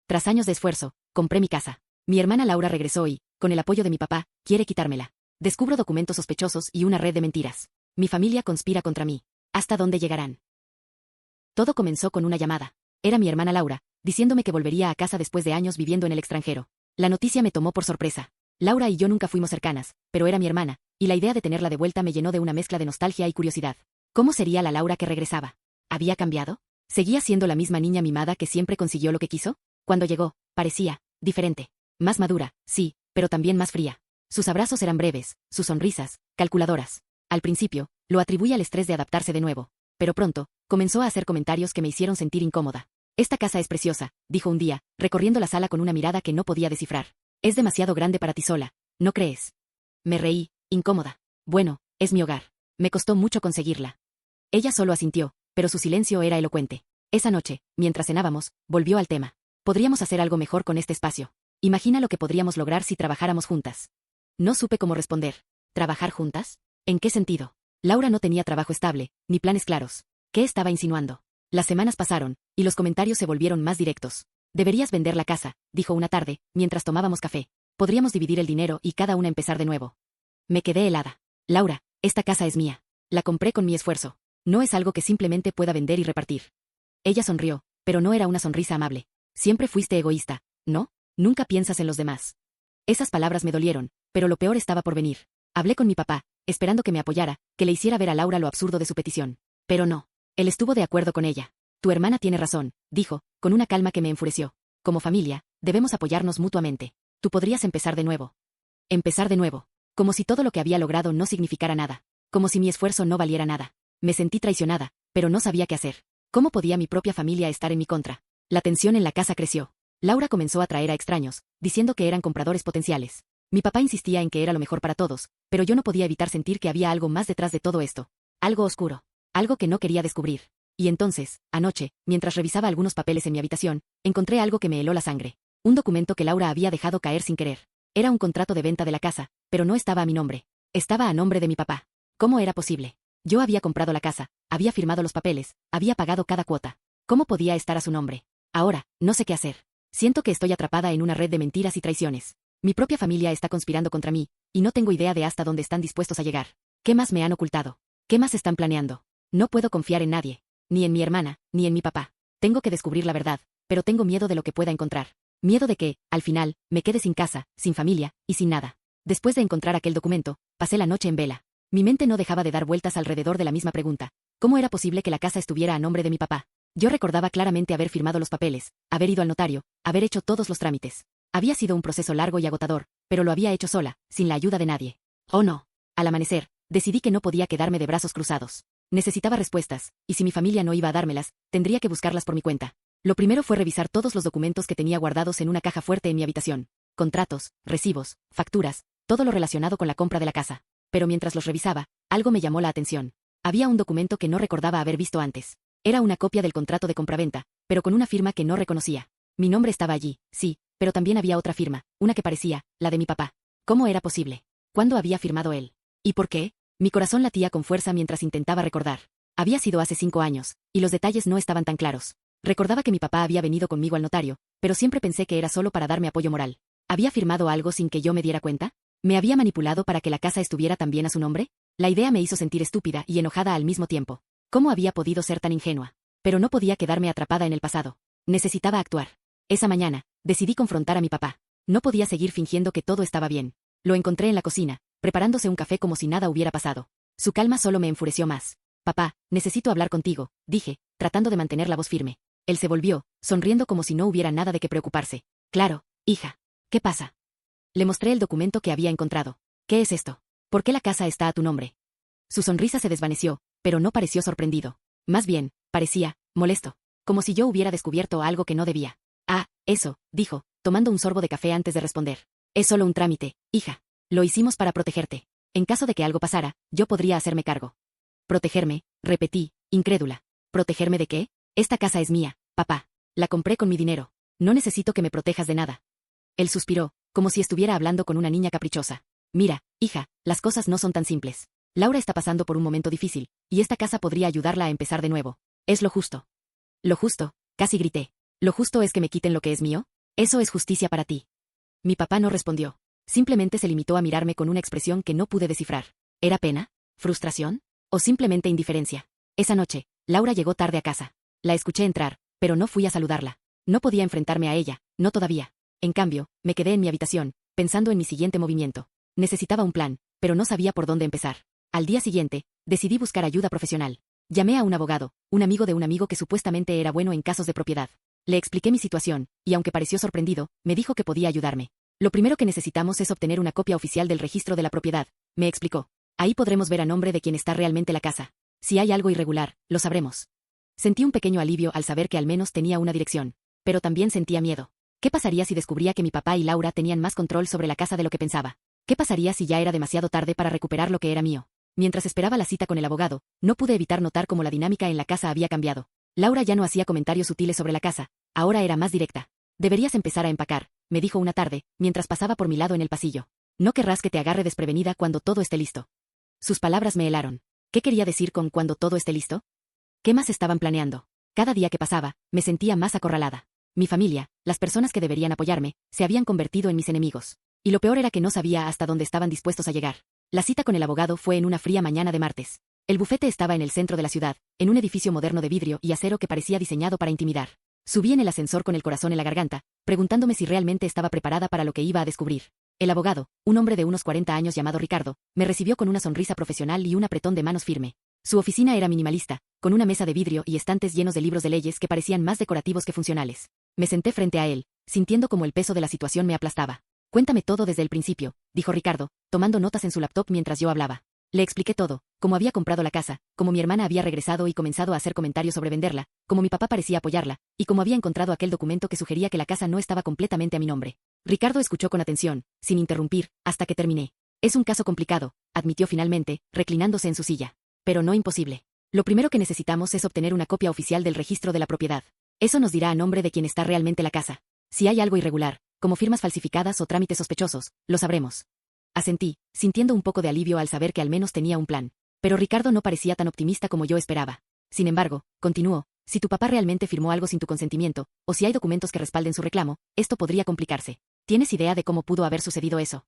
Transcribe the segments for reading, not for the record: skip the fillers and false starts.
Tras años de esfuerzo, compré mi casa. Mi hermana Laura regresó y, con el apoyo de mi papá, quiere quitármela. Descubro documentos sospechosos y una red de mentiras. Mi familia conspira contra mí. ¿Hasta dónde llegarán? Todo comenzó con una llamada. Era mi hermana Laura, diciéndome que volvería a casa después de años viviendo en el extranjero. La noticia me tomó por sorpresa. Laura y yo nunca fuimos cercanas, pero era mi hermana, y la idea de tenerla de vuelta me llenó de una mezcla de nostalgia y curiosidad. ¿Cómo sería la Laura que regresaba? ¿Había cambiado? ¿Seguía siendo la misma niña mimada que siempre consiguió lo que quiso? Cuando llegó, parecía diferente. Más madura, sí, pero también más fría. Sus abrazos eran breves, sus sonrisas, calculadoras. Al principio, lo atribuí al estrés de adaptarse de nuevo. Pero pronto, comenzó a hacer comentarios que me hicieron sentir incómoda. Esta casa es preciosa, dijo un día, recorriendo la sala con una mirada que no podía descifrar. Es demasiado grande para ti sola, ¿no crees? Me reí, incómoda. Bueno, es mi hogar. Me costó mucho conseguirla. Ella solo asintió, pero su silencio era elocuente. Esa noche, mientras cenábamos, volvió al tema. Podríamos hacer algo mejor con este espacio. Imagina lo que podríamos lograr si trabajáramos juntas. No supe cómo responder. ¿Trabajar juntas? ¿En qué sentido? Laura no tenía trabajo estable, ni planes claros. ¿Qué estaba insinuando? Las semanas pasaron, y los comentarios se volvieron más directos. Deberías vender la casa, dijo una tarde, mientras tomábamos café. Podríamos dividir el dinero y cada una empezar de nuevo. Me quedé helada. Laura, esta casa es mía. La compré con mi esfuerzo. No es algo que simplemente pueda vender y repartir. Ella sonrió, pero no era una sonrisa amable. Siempre fuiste egoísta, ¿no? Nunca piensas en los demás. Esas palabras me dolieron, pero lo peor estaba por venir. Hablé con mi papá, esperando que me apoyara, que le hiciera ver a Laura lo absurdo de su petición. Pero no. Él estuvo de acuerdo con ella. Tu hermana tiene razón, dijo, con una calma que me enfureció. Como familia, debemos apoyarnos mutuamente. Tú podrías empezar de nuevo. Empezar de nuevo. Como si todo lo que había logrado no significara nada. Como si mi esfuerzo no valiera nada. Me sentí traicionada, pero no sabía qué hacer. ¿Cómo podía mi propia familia estar en mi contra? La tensión en la casa creció. Laura comenzó a traer a extraños, diciendo que eran compradores potenciales. Mi papá insistía en que era lo mejor para todos, pero yo no podía evitar sentir que había algo más detrás de todo esto. Algo oscuro. Algo que no quería descubrir. Y entonces, anoche, mientras revisaba algunos papeles en mi habitación, encontré algo que me heló la sangre. Un documento que Laura había dejado caer sin querer. Era un contrato de venta de la casa, pero no estaba a mi nombre. Estaba a nombre de mi papá. ¿Cómo era posible? Yo había comprado la casa, había firmado los papeles, había pagado cada cuota. ¿Cómo podía estar a su nombre? Ahora, no sé qué hacer. Siento que estoy atrapada en una red de mentiras y traiciones. Mi propia familia está conspirando contra mí, y no tengo idea de hasta dónde están dispuestos a llegar. ¿Qué más me han ocultado? ¿Qué más están planeando? No puedo confiar en nadie. Ni en mi hermana, ni en mi papá. Tengo que descubrir la verdad, pero tengo miedo de lo que pueda encontrar. Miedo de que, al final, me quede sin casa, sin familia, y sin nada. Después de encontrar aquel documento, pasé la noche en vela. Mi mente no dejaba de dar vueltas alrededor de la misma pregunta. ¿Cómo era posible que la casa estuviera a nombre de mi papá? Yo recordaba claramente haber firmado los papeles, haber ido al notario, haber hecho todos los trámites. Había sido un proceso largo y agotador, pero lo había hecho sola, sin la ayuda de nadie. Oh no. Al amanecer, decidí que no podía quedarme de brazos cruzados. Necesitaba respuestas, y si mi familia no iba a dármelas, tendría que buscarlas por mi cuenta. Lo primero fue revisar todos los documentos que tenía guardados en una caja fuerte en mi habitación. Contratos, recibos, facturas, todo lo relacionado con la compra de la casa. Pero mientras los revisaba, algo me llamó la atención. Había un documento que no recordaba haber visto antes. Era una copia del contrato de compraventa, pero con una firma que no reconocía. Mi nombre estaba allí, sí, pero también había otra firma, una que parecía, la de mi papá. ¿Cómo era posible? ¿Cuándo había firmado él? ¿Y por qué? Mi corazón latía con fuerza mientras intentaba recordar. Había sido hace 5 años, y los detalles no estaban tan claros. Recordaba que mi papá había venido conmigo al notario, pero siempre pensé que era solo para darme apoyo moral. ¿Había firmado algo sin que yo me diera cuenta? ¿Me había manipulado para que la casa estuviera también a su nombre? La idea me hizo sentir estúpida y enojada al mismo tiempo. ¿Cómo había podido ser tan ingenua? Pero no podía quedarme atrapada en el pasado. Necesitaba actuar. Esa mañana, decidí confrontar a mi papá. No podía seguir fingiendo que todo estaba bien. Lo encontré en la cocina, preparándose un café como si nada hubiera pasado. Su calma solo me enfureció más. Papá, necesito hablar contigo, dije, tratando de mantener la voz firme. Él se volvió, sonriendo como si no hubiera nada de qué preocuparse. Claro, hija. ¿Qué pasa? Le mostré el documento que había encontrado. ¿Qué es esto? ¿Por qué la casa está a tu nombre? Su sonrisa se desvaneció, pero no pareció sorprendido. Más bien, parecía molesto, como si yo hubiera descubierto algo que no debía. Ah, eso, dijo, tomando un sorbo de café antes de responder. Es solo un trámite, hija. Lo hicimos para protegerte. En caso de que algo pasara, yo podría hacerme cargo. ¿Protegerme? Repetí, incrédula. ¿Protegerme de qué? Esta casa es mía, papá. La compré con mi dinero. No necesito que me protejas de nada. Él suspiró, como si estuviera hablando con una niña caprichosa. Mira, hija, las cosas no son tan simples. Laura está pasando por un momento difícil, y esta casa podría ayudarla a empezar de nuevo. Es lo justo. Lo justo, casi grité. ¿Lo justo es que me quiten lo que es mío? Eso es justicia para ti. Mi papá no respondió. Simplemente se limitó a mirarme con una expresión que no pude descifrar. ¿Era pena? ¿Frustración? ¿O simplemente indiferencia? Esa noche, Laura llegó tarde a casa. La escuché entrar, pero no fui a saludarla. No podía enfrentarme a ella, no todavía. En cambio, me quedé en mi habitación, pensando en mi siguiente movimiento. Necesitaba un plan, pero no sabía por dónde empezar. Al día siguiente, decidí buscar ayuda profesional. Llamé a un abogado, un amigo de un amigo que supuestamente era bueno en casos de propiedad. Le expliqué mi situación, y aunque pareció sorprendido, me dijo que podía ayudarme. Lo primero que necesitamos es obtener una copia oficial del registro de la propiedad, me explicó. Ahí podremos ver a nombre de quién está realmente la casa. Si hay algo irregular, lo sabremos. Sentí un pequeño alivio al saber que al menos tenía una dirección, pero también sentía miedo. ¿Qué pasaría si descubría que mi papá y Laura tenían más control sobre la casa de lo que pensaba? ¿Qué pasaría si ya era demasiado tarde para recuperar lo que era mío? Mientras esperaba la cita con el abogado, no pude evitar notar cómo la dinámica en la casa había cambiado. Laura ya no hacía comentarios sutiles sobre la casa, ahora era más directa. Deberías empezar a empacar, me dijo una tarde, mientras pasaba por mi lado en el pasillo. No querrás que te agarre desprevenida cuando todo esté listo. Sus palabras me helaron. ¿Qué quería decir con cuando todo esté listo? ¿Qué más estaban planeando? Cada día que pasaba, me sentía más acorralada. Mi familia, las personas que deberían apoyarme, se habían convertido en mis enemigos. Y lo peor era que no sabía hasta dónde estaban dispuestos a llegar. La cita con el abogado fue en una fría mañana de martes. El bufete estaba en el centro de la ciudad, en un edificio moderno de vidrio y acero que parecía diseñado para intimidar. Subí en el ascensor con el corazón en la garganta, preguntándome si realmente estaba preparada para lo que iba a descubrir. El abogado, un hombre de unos 40 años llamado Ricardo, me recibió con una sonrisa profesional y un apretón de manos firme. Su oficina era minimalista, con una mesa de vidrio y estantes llenos de libros de leyes que parecían más decorativos que funcionales. Me senté frente a él, sintiendo como el peso de la situación me aplastaba. Cuéntame todo desde el principio, dijo Ricardo, tomando notas en su laptop mientras yo hablaba. Le expliqué todo, cómo había comprado la casa, cómo mi hermana había regresado y comenzado a hacer comentarios sobre venderla, cómo mi papá parecía apoyarla, y cómo había encontrado aquel documento que sugería que la casa no estaba completamente a mi nombre. Ricardo escuchó con atención, sin interrumpir, hasta que terminé. Es un caso complicado, admitió finalmente, reclinándose en su silla. Pero no imposible. Lo primero que necesitamos es obtener una copia oficial del registro de la propiedad. Eso nos dirá a nombre de quién está realmente la casa. Si hay algo irregular, como firmas falsificadas o trámites sospechosos, lo sabremos. Asentí, sintiendo un poco de alivio al saber que al menos tenía un plan. Pero Ricardo no parecía tan optimista como yo esperaba. Sin embargo, continuó, si tu papá realmente firmó algo sin tu consentimiento, o si hay documentos que respalden su reclamo, esto podría complicarse. ¿Tienes idea de cómo pudo haber sucedido eso?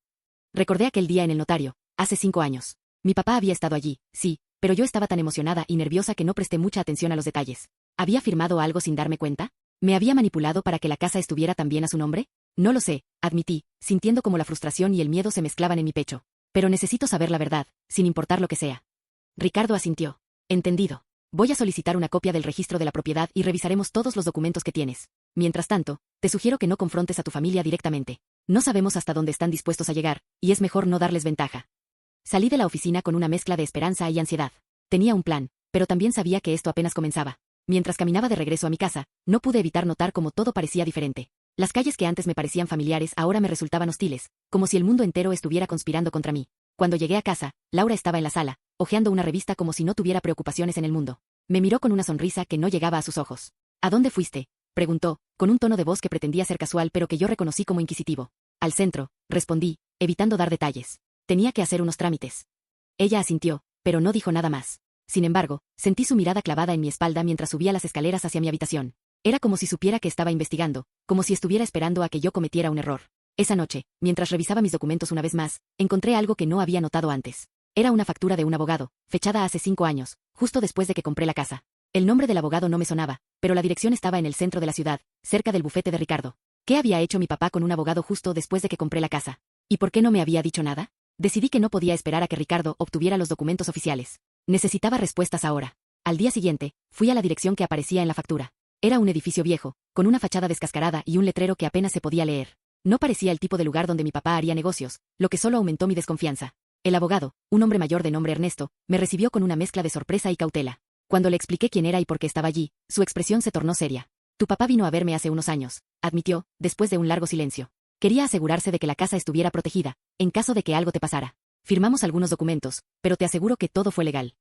Recordé aquel día en el notario, hace 5 años. Mi papá había estado allí, sí, pero yo estaba tan emocionada y nerviosa que no presté mucha atención a los detalles. ¿Había firmado algo sin darme cuenta? ¿Me había manipulado para que la casa estuviera también a su nombre? No lo sé, admití, sintiendo como la frustración y el miedo se mezclaban en mi pecho. Pero necesito saber la verdad, sin importar lo que sea. Ricardo asintió. Entendido. Voy a solicitar una copia del registro de la propiedad y revisaremos todos los documentos que tienes. Mientras tanto, te sugiero que no confrontes a tu familia directamente. No sabemos hasta dónde están dispuestos a llegar, y es mejor no darles ventaja. Salí de la oficina con una mezcla de esperanza y ansiedad. Tenía un plan, pero también sabía que esto apenas comenzaba. Mientras caminaba de regreso a mi casa, no pude evitar notar cómo todo parecía diferente. Las calles que antes me parecían familiares ahora me resultaban hostiles, como si el mundo entero estuviera conspirando contra mí. Cuando llegué a casa, Laura estaba en la sala, hojeando una revista como si no tuviera preocupaciones en el mundo. Me miró con una sonrisa que no llegaba a sus ojos. ¿A dónde fuiste?, preguntó, con un tono de voz que pretendía ser casual pero que yo reconocí como inquisitivo. Al centro, respondí, evitando dar detalles. Tenía que hacer unos trámites. Ella asintió, pero no dijo nada más. Sin embargo, sentí su mirada clavada en mi espalda mientras subía las escaleras hacia mi habitación. Era como si supiera que estaba investigando, como si estuviera esperando a que yo cometiera un error. Esa noche, mientras revisaba mis documentos una vez más, encontré algo que no había notado antes. Era una factura de un abogado, fechada hace 5 años, justo después de que compré la casa. El nombre del abogado no me sonaba, pero la dirección estaba en el centro de la ciudad, cerca del bufete de Ricardo. ¿Qué había hecho mi papá con un abogado justo después de que compré la casa? ¿Y por qué no me había dicho nada? Decidí que no podía esperar a que Ricardo obtuviera los documentos oficiales. Necesitaba respuestas ahora. Al día siguiente, fui a la dirección que aparecía en la factura. Era un edificio viejo, con una fachada descascarada y un letrero que apenas se podía leer. No parecía el tipo de lugar donde mi papá haría negocios, lo que solo aumentó mi desconfianza. El abogado, un hombre mayor de nombre Ernesto, me recibió con una mezcla de sorpresa y cautela. Cuando le expliqué quién era y por qué estaba allí, su expresión se tornó seria. Tu papá vino a verme hace unos años, admitió, después de un largo silencio. Quería asegurarse de que la casa estuviera protegida, en caso de que algo te pasara. Firmamos algunos documentos, pero te aseguro que todo fue legal.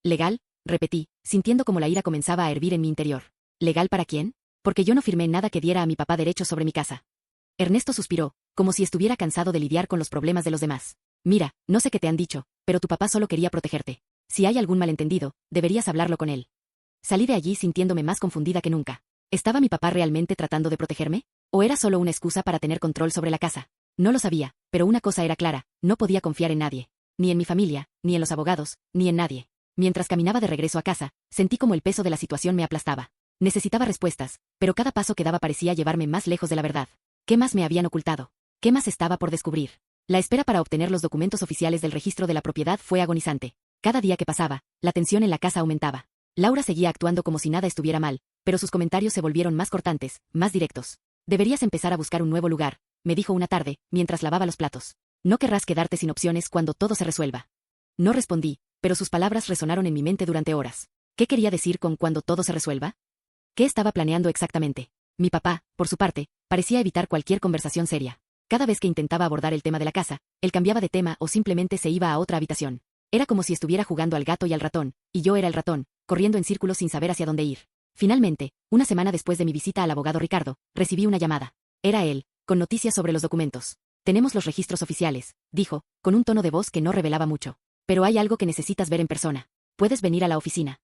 ¿Legal?, repetí, sintiendo como la ira comenzaba a hervir en mi interior. ¿Legal para quién? Porque yo no firmé nada que diera a mi papá derechos sobre mi casa. Ernesto suspiró, como si estuviera cansado de lidiar con los problemas de los demás. Mira, no sé qué te han dicho, pero tu papá solo quería protegerte. Si hay algún malentendido, deberías hablarlo con él. Salí de allí sintiéndome más confundida que nunca. ¿Estaba mi papá realmente tratando de protegerme? ¿O era solo una excusa para tener control sobre la casa? No lo sabía, pero una cosa era clara, no podía confiar en nadie. Ni en mi familia, ni en los abogados, ni en nadie. Mientras caminaba de regreso a casa, sentí como el peso de la situación me aplastaba. Necesitaba respuestas, pero cada paso que daba parecía llevarme más lejos de la verdad. ¿Qué más me habían ocultado? ¿Qué más estaba por descubrir? La espera para obtener los documentos oficiales del registro de la propiedad fue agonizante. Cada día que pasaba, la tensión en la casa aumentaba. Laura seguía actuando como si nada estuviera mal, pero sus comentarios se volvieron más cortantes, más directos. Deberías empezar a buscar un nuevo lugar, me dijo una tarde, mientras lavaba los platos. No querrás quedarte sin opciones cuando todo se resuelva. No respondí, pero sus palabras resonaron en mi mente durante horas. ¿Qué quería decir con cuando todo se resuelva? ¿Qué estaba planeando exactamente? Mi papá, por su parte, parecía evitar cualquier conversación seria. Cada vez que intentaba abordar el tema de la casa, él cambiaba de tema o simplemente se iba a otra habitación. Era como si estuviera jugando al gato y al ratón, y yo era el ratón, corriendo en círculos sin saber hacia dónde ir. Finalmente, una semana después de mi visita al abogado Ricardo, recibí una llamada. Era él, con noticias sobre los documentos. Tenemos los registros oficiales, dijo, con un tono de voz que no revelaba mucho. Pero hay algo que necesitas ver en persona. ¿Puedes venir a la oficina?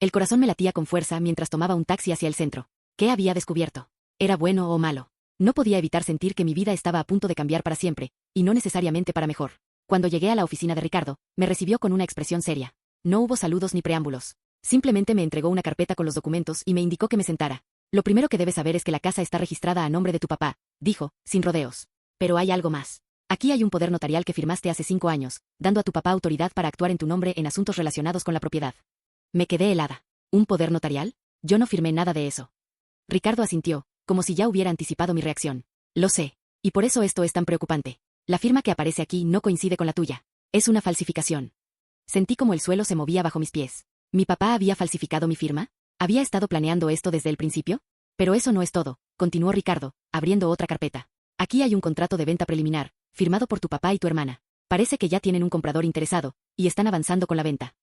El corazón me latía con fuerza mientras tomaba un taxi hacia el centro. ¿Qué había descubierto? ¿Era bueno o malo? No podía evitar sentir que mi vida estaba a punto de cambiar para siempre, y no necesariamente para mejor. Cuando llegué a la oficina de Ricardo, me recibió con una expresión seria. No hubo saludos ni preámbulos. Simplemente me entregó una carpeta con los documentos y me indicó que me sentara. Lo primero que debes saber es que la casa está registrada a nombre de tu papá, dijo, sin rodeos. Pero hay algo más. Aquí hay un poder notarial que firmaste hace 5 años, dando a tu papá autoridad para actuar en tu nombre en asuntos relacionados con la propiedad. Me quedé helada. ¿Un poder notarial? Yo no firmé nada de eso. Ricardo asintió, como si ya hubiera anticipado mi reacción. Lo sé. Y por eso esto es tan preocupante. La firma que aparece aquí no coincide con la tuya. Es una falsificación. Sentí como el suelo se movía bajo mis pies. ¿Mi papá había falsificado mi firma? ¿Había estado planeando esto desde el principio? Pero eso no es todo, continuó Ricardo, abriendo otra carpeta. Aquí hay un contrato de venta preliminar, firmado por tu papá y tu hermana. Parece que ya tienen un comprador interesado, y están avanzando con la venta.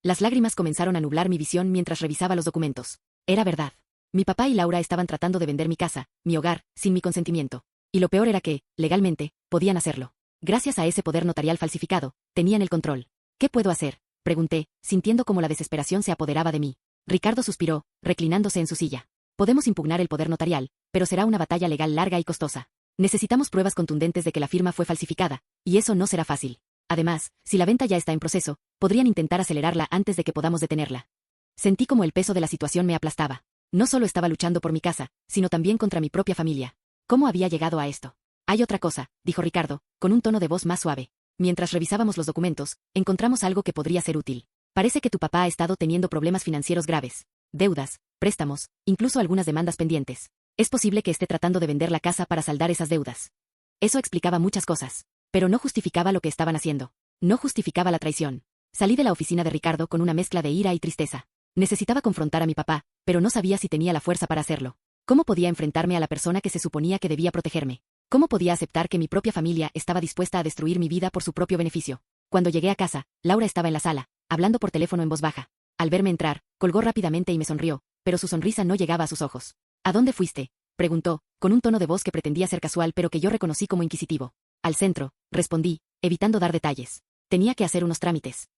Las lágrimas comenzaron a nublar mi visión mientras revisaba los documentos. Era verdad. Mi papá y Laura estaban tratando de vender mi casa, mi hogar, sin mi consentimiento. Y lo peor era que, legalmente, podían hacerlo. Gracias a ese poder notarial falsificado, tenían el control. ¿Qué puedo hacer?, pregunté, sintiendo como la desesperación se apoderaba de mí. Ricardo suspiró, reclinándose en su silla. Podemos impugnar el poder notarial, pero será una batalla legal larga y costosa. Necesitamos pruebas contundentes de que la firma fue falsificada, y eso no será fácil. Además, si la venta ya está en proceso, podrían intentar acelerarla antes de que podamos detenerla. Sentí como el peso de la situación me aplastaba. No solo estaba luchando por mi casa, sino también contra mi propia familia. ¿Cómo había llegado a esto? Hay otra cosa, dijo Ricardo, con un tono de voz más suave. Mientras revisábamos los documentos, encontramos algo que podría ser útil. Parece que tu papá ha estado teniendo problemas financieros graves. Deudas, préstamos, incluso algunas demandas pendientes. Es posible que esté tratando de vender la casa para saldar esas deudas. Eso explicaba muchas cosas, pero no justificaba lo que estaban haciendo. No justificaba la traición. Salí de la oficina de Ricardo con una mezcla de ira y tristeza. Necesitaba confrontar a mi papá, pero no sabía si tenía la fuerza para hacerlo. ¿Cómo podía enfrentarme a la persona que se suponía que debía protegerme? ¿Cómo podía aceptar que mi propia familia estaba dispuesta a destruir mi vida por su propio beneficio? Cuando llegué a casa, Laura estaba en la sala, hablando por teléfono en voz baja. Al verme entrar, colgó rápidamente y me sonrió, pero su sonrisa no llegaba a sus ojos. ¿A dónde fuiste?, preguntó, con un tono de voz que pretendía ser casual pero que yo reconocí como inquisitivo. Al centro, respondí, evitando dar detalles. Tenía que hacer unos trámites.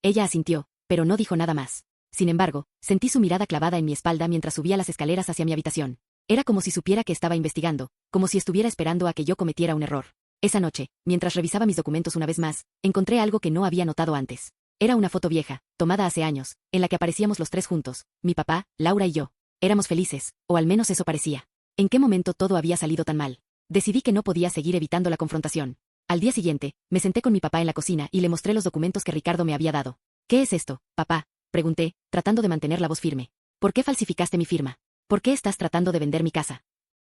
Ella asintió, pero no dijo nada más. Sin embargo, sentí su mirada clavada en mi espalda mientras subía las escaleras hacia mi habitación. Era como si supiera que estaba investigando, como si estuviera esperando a que yo cometiera un error. Esa noche, mientras revisaba mis documentos una vez más, encontré algo que no había notado antes. Era una foto vieja, tomada hace años, en la que aparecíamos los tres juntos, mi papá, Laura y yo. Éramos felices, o al menos eso parecía. ¿En qué momento todo había salido tan mal? Decidí que no podía seguir evitando la confrontación. Al día siguiente, me senté con mi papá en la cocina y le mostré los documentos que Ricardo me había dado. ¿Qué es esto, papá?, pregunté, tratando de mantener la voz firme. ¿Por qué falsificaste mi firma? ¿Por qué estás tratando de vender mi casa?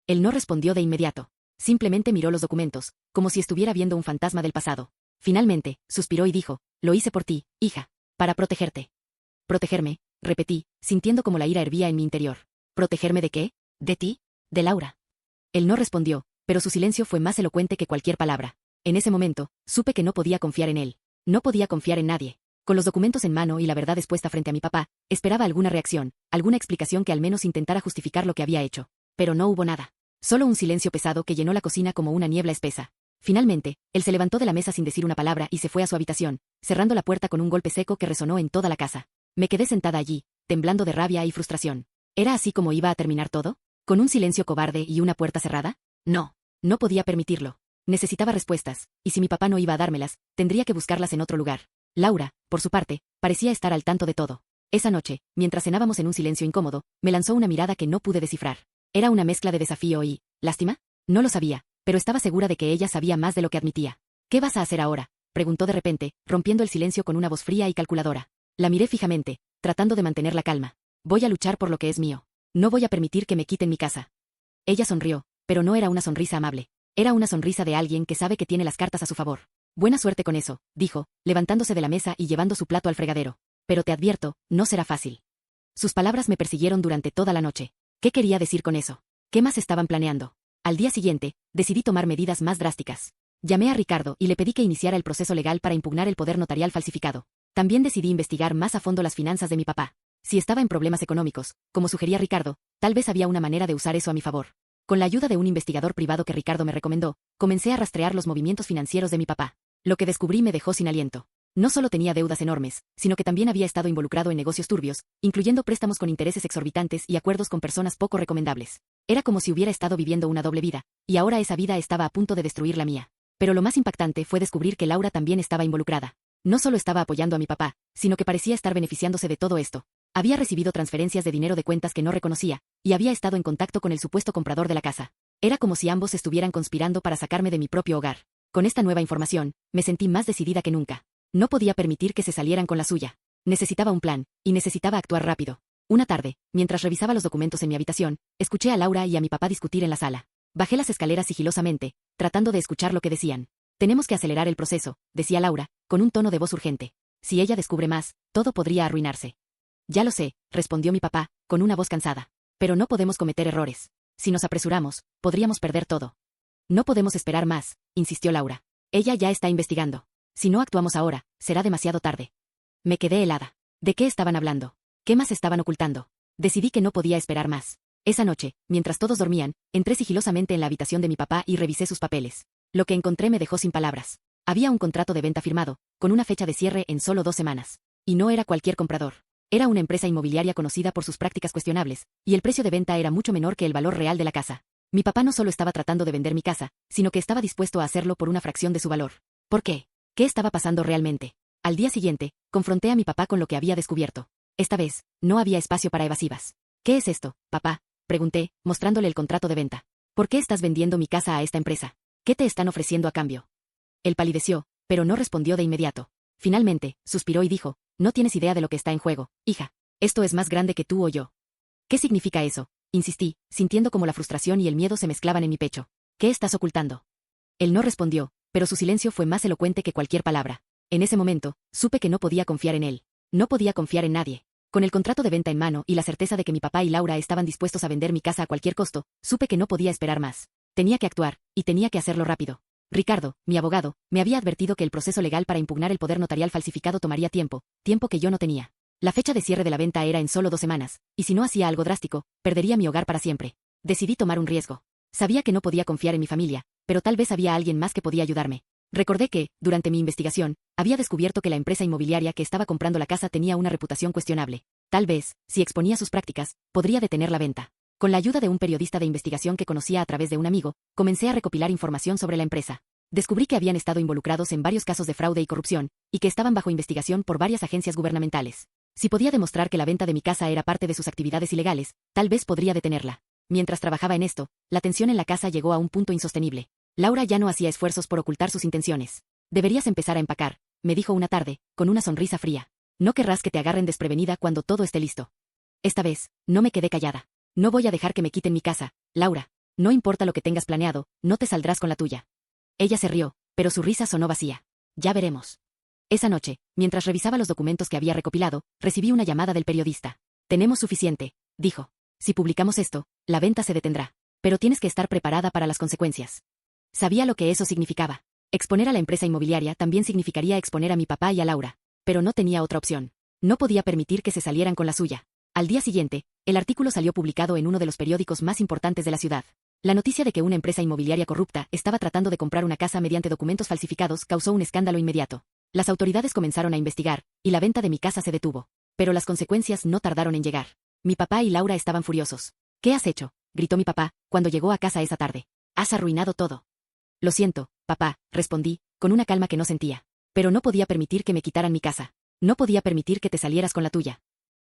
Él no respondió de inmediato. Simplemente miró los documentos, como si estuviera viendo un fantasma del pasado. Finalmente, suspiró y dijo, lo hice por ti, hija. Para protegerte. ¿Protegerme?, repetí, sintiendo como la ira hervía en mi interior. ¿Protegerme de qué? ¿De ti? ¿De Laura? Él no respondió, pero su silencio fue más elocuente que cualquier palabra. En ese momento, supe que no podía confiar en él. No podía confiar en nadie. Con los documentos en mano y la verdad expuesta frente a mi papá, esperaba alguna reacción, alguna explicación que al menos intentara justificar lo que había hecho. Pero no hubo nada. Solo un silencio pesado que llenó la cocina como una niebla espesa. Finalmente, él se levantó de la mesa sin decir una palabra y se fue a su habitación, cerrando la puerta con un golpe seco que resonó en toda la casa. Me quedé sentada allí, temblando de rabia y frustración. ¿Era así como iba a terminar todo? ¿Con un silencio cobarde y una puerta cerrada? No. No podía permitirlo. Necesitaba respuestas, y si mi papá no iba a dármelas, tendría que buscarlas en otro lugar. Laura, por su parte, parecía estar al tanto de todo. Esa noche, mientras cenábamos en un silencio incómodo, me lanzó una mirada que no pude descifrar. ¿Era una mezcla de desafío y lástima? No lo sabía, pero estaba segura de que ella sabía más de lo que admitía. ¿Qué vas a hacer ahora?, preguntó de repente, rompiendo el silencio con una voz fría y calculadora. La miré fijamente, tratando de mantener la calma. Voy a luchar por lo que es mío. No voy a permitir que me quiten mi casa. Ella sonrió, pero no era una sonrisa amable. Era una sonrisa de alguien que sabe que tiene las cartas a su favor. Buena suerte con eso, dijo, levantándose de la mesa y llevando su plato al fregadero. Pero te advierto, no será fácil. Sus palabras me persiguieron durante toda la noche. ¿Qué quería decir con eso? ¿Qué más estaban planeando? Al día siguiente, decidí tomar medidas más drásticas. Llamé a Ricardo y le pedí que iniciara el proceso legal para impugnar el poder notarial falsificado. También decidí investigar más a fondo las finanzas de mi papá. Si estaba en problemas económicos, como sugería Ricardo, tal vez había una manera de usar eso a mi favor. Con la ayuda de un investigador privado que Ricardo me recomendó, comencé a rastrear los movimientos financieros de mi papá. Lo que descubrí me dejó sin aliento. No solo tenía deudas enormes, sino que también había estado involucrado en negocios turbios, incluyendo préstamos con intereses exorbitantes y acuerdos con personas poco recomendables. Era como si hubiera estado viviendo una doble vida, y ahora esa vida estaba a punto de destruir la mía. Pero lo más impactante fue descubrir que Laura también estaba involucrada. No solo estaba apoyando a mi papá, sino que parecía estar beneficiándose de todo esto. Había recibido transferencias de dinero de cuentas que no reconocía, y había estado en contacto con el supuesto comprador de la casa. Era como si ambos estuvieran conspirando para sacarme de mi propio hogar. Con esta nueva información, me sentí más decidida que nunca. No podía permitir que se salieran con la suya. Necesitaba un plan, y necesitaba actuar rápido. Una tarde, mientras revisaba los documentos en mi habitación, escuché a Laura y a mi papá discutir en la sala. Bajé las escaleras sigilosamente, tratando de escuchar lo que decían. Tenemos que acelerar el proceso, decía Laura, con un tono de voz urgente. Si ella descubre más, todo podría arruinarse. Ya lo sé, respondió mi papá, con una voz cansada. Pero no podemos cometer errores. Si nos apresuramos, podríamos perder todo. No podemos esperar más, insistió Laura. Ella ya está investigando. Si no actuamos ahora, será demasiado tarde. Me quedé helada. ¿De qué estaban hablando? ¿Qué más estaban ocultando? Decidí que no podía esperar más. Esa noche, mientras todos dormían, entré sigilosamente en la habitación de mi papá y revisé sus papeles. Lo que encontré me dejó sin palabras. Había un contrato de venta firmado, con una fecha de cierre en solo 2 semanas. Y no era cualquier comprador. Era una empresa inmobiliaria conocida por sus prácticas cuestionables, y el precio de venta era mucho menor que el valor real de la casa. Mi papá no solo estaba tratando de vender mi casa, sino que estaba dispuesto a hacerlo por una fracción de su valor. ¿Por qué? ¿Qué estaba pasando realmente? Al día siguiente, confronté a mi papá con lo que había descubierto. Esta vez, no había espacio para evasivas. ¿Qué es esto, papá?, pregunté, mostrándole el contrato de venta. ¿Por qué estás vendiendo mi casa a esta empresa? ¿Qué te están ofreciendo a cambio? Él palideció, pero no respondió de inmediato. Finalmente, suspiró y dijo, no tienes idea de lo que está en juego, hija. Esto es más grande que tú o yo. ¿Qué significa eso?, insistí, sintiendo como la frustración y el miedo se mezclaban en mi pecho. ¿Qué estás ocultando? Él no respondió, pero su silencio fue más elocuente que cualquier palabra. En ese momento, supe que no podía confiar en él. No podía confiar en nadie. Con el contrato de venta en mano y la certeza de que mi papá y Laura estaban dispuestos a vender mi casa a cualquier costo, supe que no podía esperar más. Tenía que actuar, y tenía que hacerlo rápido. Ricardo, mi abogado, me había advertido que el proceso legal para impugnar el poder notarial falsificado tomaría tiempo que yo no tenía. La fecha de cierre de la venta era en solo 2 semanas, y si no hacía algo drástico, perdería mi hogar para siempre. Decidí tomar un riesgo. Sabía que no podía confiar en mi familia, pero tal vez había alguien más que podía ayudarme. Recordé que, durante mi investigación, había descubierto que la empresa inmobiliaria que estaba comprando la casa tenía una reputación cuestionable. Tal vez, si exponía sus prácticas, podría detener la venta. Con la ayuda de un periodista de investigación que conocía a través de un amigo, comencé a recopilar información sobre la empresa. Descubrí que habían estado involucrados en varios casos de fraude y corrupción, y que estaban bajo investigación por varias agencias gubernamentales. Si podía demostrar que la venta de mi casa era parte de sus actividades ilegales, tal vez podría detenerla. Mientras trabajaba en esto, la tensión en la casa llegó a un punto insostenible. Laura ya no hacía esfuerzos por ocultar sus intenciones. Deberías empezar a empacar, me dijo una tarde, con una sonrisa fría. No querrás que te agarren desprevenida cuando todo esté listo. Esta vez, no me quedé callada. No voy a dejar que me quiten mi casa, Laura. No importa lo que tengas planeado, no te saldrás con la tuya. Ella se rió, pero su risa sonó vacía. Ya veremos. Esa noche, mientras revisaba los documentos que había recopilado, recibí una llamada del periodista. Tenemos suficiente, dijo. Si publicamos esto, la venta se detendrá. Pero tienes que estar preparada para las consecuencias. Sabía lo que eso significaba. Exponer a la empresa inmobiliaria también significaría exponer a mi papá y a Laura. Pero no tenía otra opción. No podía permitir que se salieran con la suya. Al día siguiente, el artículo salió publicado en uno de los periódicos más importantes de la ciudad. La noticia de que una empresa inmobiliaria corrupta estaba tratando de comprar una casa mediante documentos falsificados causó un escándalo inmediato. Las autoridades comenzaron a investigar, y la venta de mi casa se detuvo. Pero las consecuencias no tardaron en llegar. Mi papá y Laura estaban furiosos. ¿Qué has hecho?, gritó mi papá, cuando llegó a casa esa tarde. Has arruinado todo. Lo siento, papá, respondí, con una calma que no sentía. Pero no podía permitir que me quitaran mi casa. No podía permitir que te salieras con la tuya.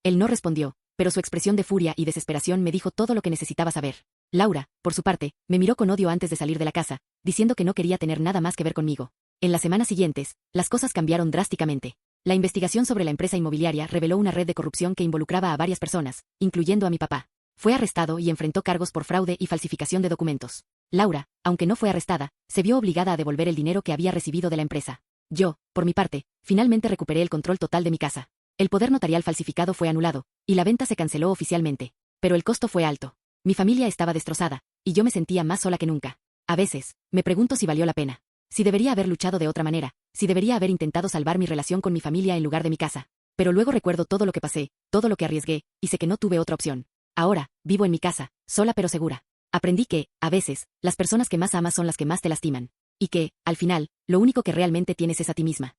Él no respondió, pero su expresión de furia y desesperación me dijo todo lo que necesitaba saber. Laura, por su parte, me miró con odio antes de salir de la casa, diciendo que no quería tener nada más que ver conmigo. En las semanas siguientes, las cosas cambiaron drásticamente. La investigación sobre la empresa inmobiliaria reveló una red de corrupción que involucraba a varias personas, incluyendo a mi papá. Fue arrestado y enfrentó cargos por fraude y falsificación de documentos. Laura, aunque no fue arrestada, se vio obligada a devolver el dinero que había recibido de la empresa. Yo, por mi parte, finalmente recuperé el control total de mi casa. El poder notarial falsificado fue anulado, y la venta se canceló oficialmente. Pero el costo fue alto. Mi familia estaba destrozada, y yo me sentía más sola que nunca. A veces, me pregunto si valió la pena. Si debería haber luchado de otra manera, si debería haber intentado salvar mi relación con mi familia en lugar de mi casa. Pero luego recuerdo todo lo que pasé, todo lo que arriesgué, y sé que no tuve otra opción. Ahora, vivo en mi casa, sola pero segura. Aprendí que, a veces, las personas que más amas son las que más te lastiman. Y que, al final, lo único que realmente tienes es a ti misma.